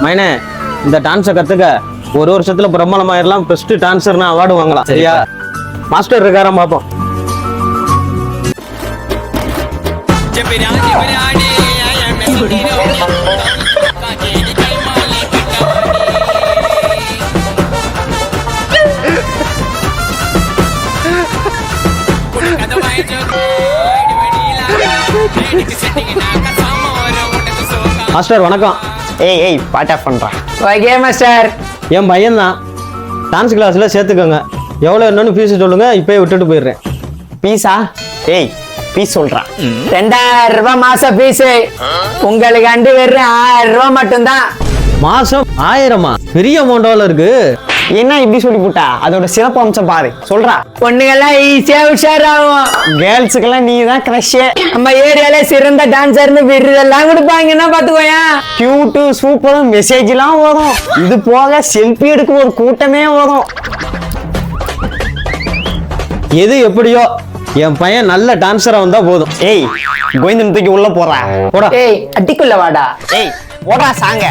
மைனே இந்த டான்ஸை கத்துக்க ஒரு வருஷத்துல பிரபலமாயிரலாம், பெஸ்ட் டான்சர்னு அவார்டு வாங்கலாம். சரியா? மாஸ்டர் இருக்காராம் பார்ப்போம். மாஸ்டர் வணக்கம். ஏய் பாட்டா பண்றான். Okay master. என் பையன் தான், டான்ஸ் கிளாஸ்ல சேர்த்துக்கோங்க. எவ்வளோ என்னன்னு ஃபீஸ் சொல்லுங்க, இப்பயே விட்டுட்டு போயிடுறேன். பீஸா? ஏய் பீஸ் சொல்றான். 2000 ரூபாய் மாசம் பீஸ். உங்களுக்கு அண்டு வெறும் 1000 ரூபாய் மட்டும்தான். மாசம் 1000மா? பெரிய அமௌண்டாவில் இருக்கு. என்ன இப்படி சொல்லி போட்டா? அதோட சிறப்பு அம்சம் பாரு, சொல்றா. பொண்ணுங்கெல்லாம் ஈஸியா உஷாராகும். கேர்ள்ஸுக்கெல்லாம் நீ தான் கிரஷ். நம்ம ஏரியால சிறந்த டான்சர்னு விருதெல்லாம் கொடுப்பாங்கன்னா பாத்துக்கோயா. கியூட்டு சூப்பர் மெசேஜ் எல்லாம் வரும். இது போக செல்ஃபி எடுக்க ஒரு கூட்டமே வரும். எது எப்படியோ என் பையன் நல்ல டான்ஸரா வந்தா போதும். ஏய் கோவிந்தன் தூக்கி உள்ள போறா. போடா. ஏய் அட்டிக்குள்ள வாடா. ஏய் போடா சாங்க.